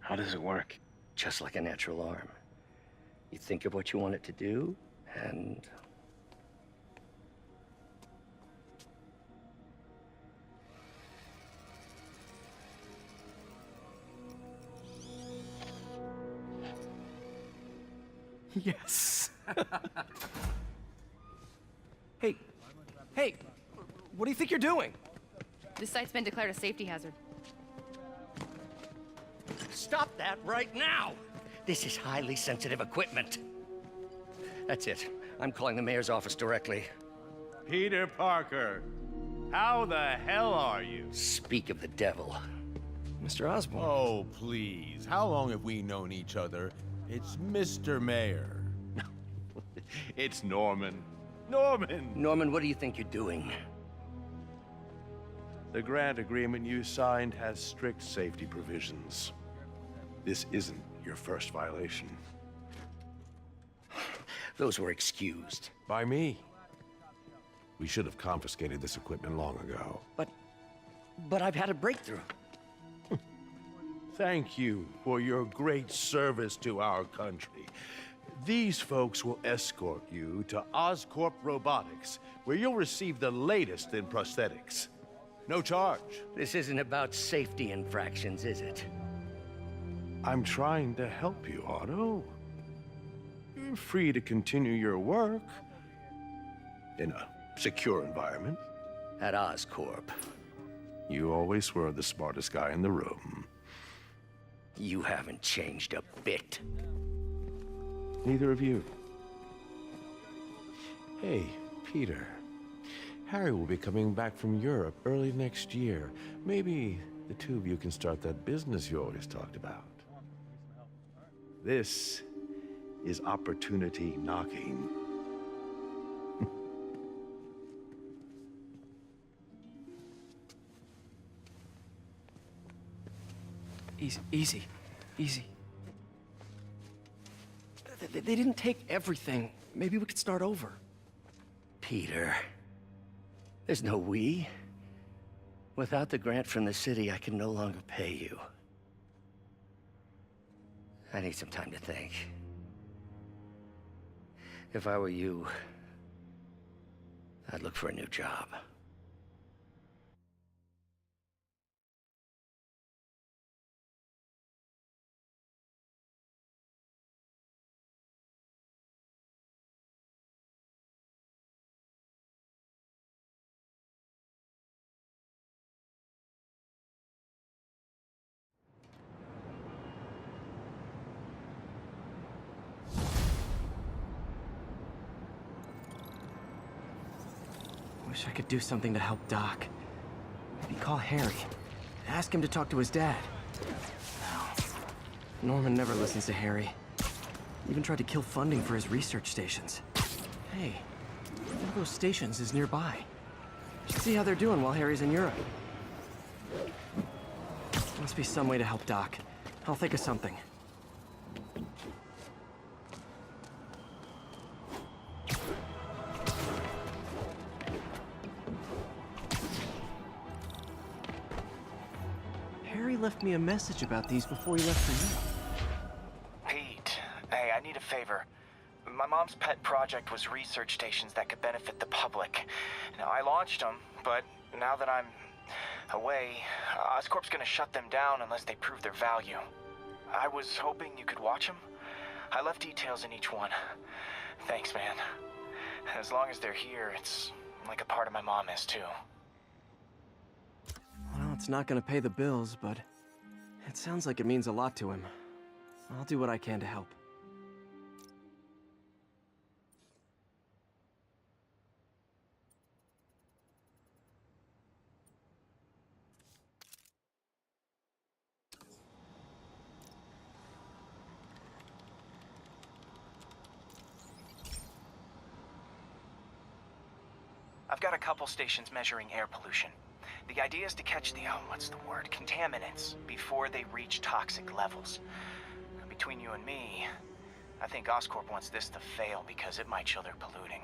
How does it work? Just like a natural arm. You think of what you want it to do, and... Yes. Hey, hey, what do you think you're doing? This site's been declared a safety hazard. Stop that right now! This is highly sensitive equipment. That's it. I'm calling the mayor's office directly. Peter Parker, how the hell are you? Speak of the devil. Mr. Osborn. Oh, please. How long have we known each other? It's Mr. Mayor. It's Norman. Norman! Norman, what do you think you're doing? The grant agreement you signed has strict safety provisions. This isn't your first violation. Those were excused. By me. We should have confiscated this equipment long ago. But I've had a breakthrough. Thank you for your great service to our country. These folks will escort you to Oscorp Robotics, where you'll receive the latest in prosthetics. No charge. This isn't about safety infractions, is it? I'm trying to help you, Otto. You're free to continue your work in a secure environment. At Oscorp. You always were the smartest guy in the room. You haven't changed a bit. Neither of you. Hey, Peter. Harry will be coming back from Europe early next year. Maybe the two of you can start that business you always talked about. This is opportunity knocking. Easy. They didn't take everything. Maybe we could start over. Peter, there's no we. Without the grant from the city, I can no longer pay you. I need some time to think. If I were you, I'd look for a new job. Wish I could do something to help Doc. Maybe call Harry. Ask him to talk to his dad. No. Norman never listens to Harry. Even tried to kill funding for his research stations. Hey, one of those stations is nearby. Should see how they're doing while Harry's in Europe. Must be some way to help Doc. I'll think of something. Harry left me a message about these before he left for you. Pete, hey, I need a favor. My mom's pet project was research stations that could benefit the public. Now, I launched them, but now that I'm away, Oscorp's gonna shut them down unless they prove their value. I was hoping you could watch them. I left details in each one. Thanks, man. As long as they're here, it's like a part of my mom is, too. Well, it's not gonna pay the bills, but it sounds like it means a lot to him. I'll do what I can to help. I've got a couple stations measuring air pollution. The idea is to catch the, contaminants before they reach toxic levels. Between you and me, I think Oscorp wants this to fail because it might show they're polluting.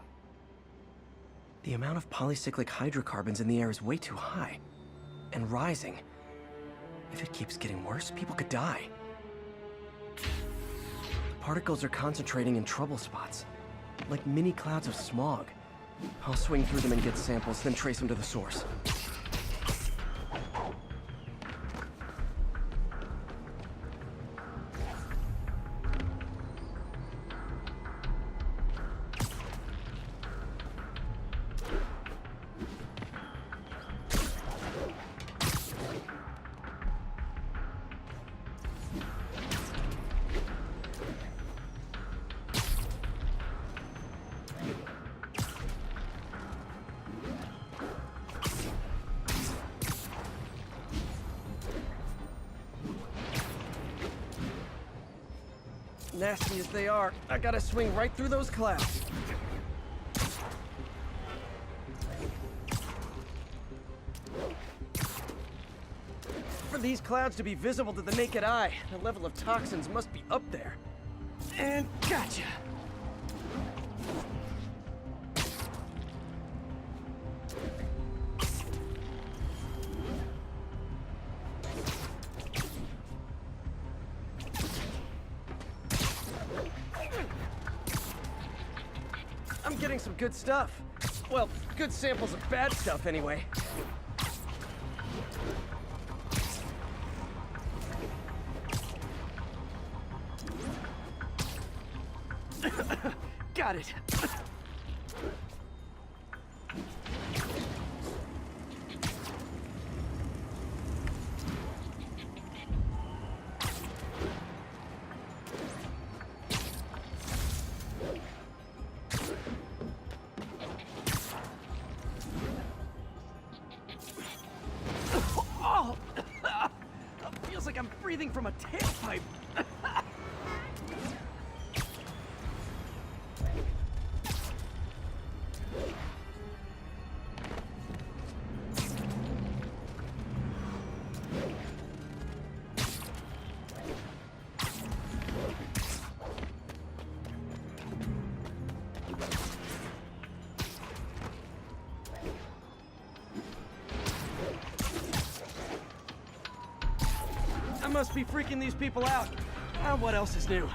The amount of polycyclic hydrocarbons in the air is way too high. And rising. If it keeps getting worse, people could die. particles are concentrating in trouble spots, like mini clouds of smog. I'll swing through them and get samples, then trace them to the source. Nasty as they are, I gotta swing right through those clouds. For these clouds to be visible to the naked eye, the level of toxins must be up there. And gotcha! I'm getting some good stuff. Well, good samples of bad stuff, anyway. Got it. Oh! Feels like I'm breathing from a tailpipe. I must be freaking these people out. What else is new?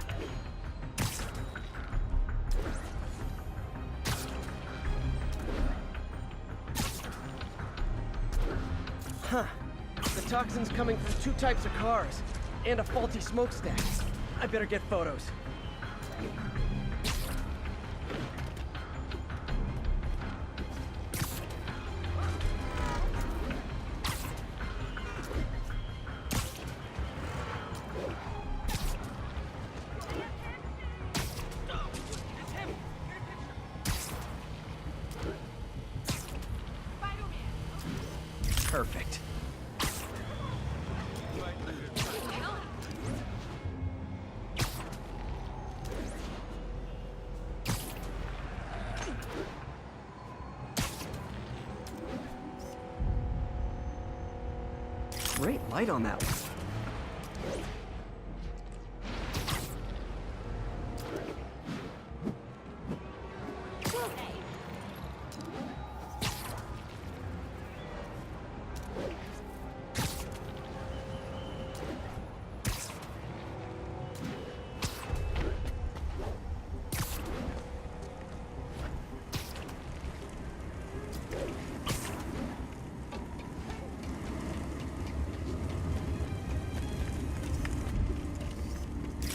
Huh. The toxin's coming from two types of cars, and a faulty smokestack. I better get photos. Perfect. Great light on that one.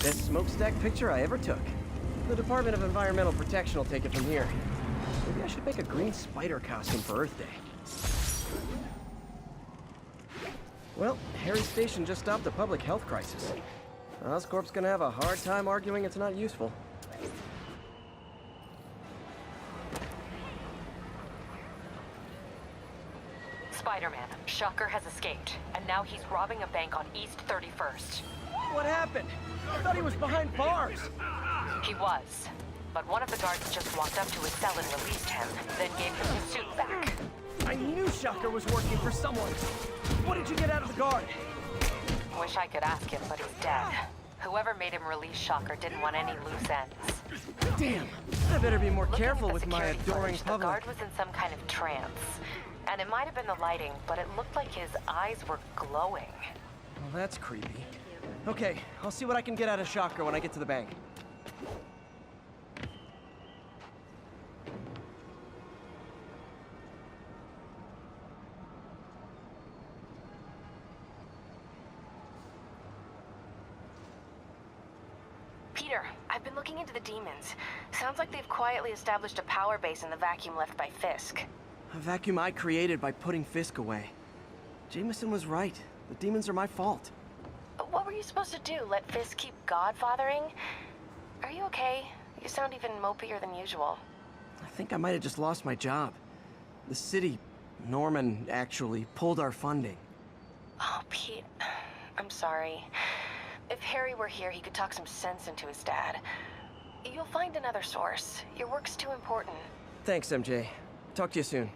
Best smokestack picture I ever took. The Department of Environmental Protection will take it from here. Maybe I should make a green spider costume for Earth Day. Well, Harry's station just stopped a public health crisis. Oscorp's gonna have a hard time arguing it's not useful. Spider-Man, Shocker has escaped, and now he's robbing a bank on East 31st. What happened? I thought he was behind bars. He was, but one of the guards just walked up to his cell and released him, then gave him his suit back. I knew Shocker was working for someone. What did you get out of the guard? Wish I could ask him, but he's dead. Whoever made him release Shocker didn't want any loose ends. Damn, I better be more Looking careful at the with my security adoring footage, the public. guard was in some kind of trance. And it might have been the lighting, but it looked like his eyes were glowing. Well, that's creepy. Okay, I'll see what I can get out of Shocker when I get to the bank. I've been looking into the demons. Sounds like they've quietly established a power base in the vacuum left by Fisk. A vacuum I created by putting Fisk away. Jameson was right. The demons are my fault. What were you supposed to do? Let Fisk keep godfathering? Are you okay? You sound even mopier than usual. I think I might have just lost my job. The city, Norman, actually, pulled our funding. Oh, Pete. I'm sorry. If Harry were here, he could talk some sense into his dad. You'll find another source. Your work's too important. Thanks, MJ. Talk to you soon.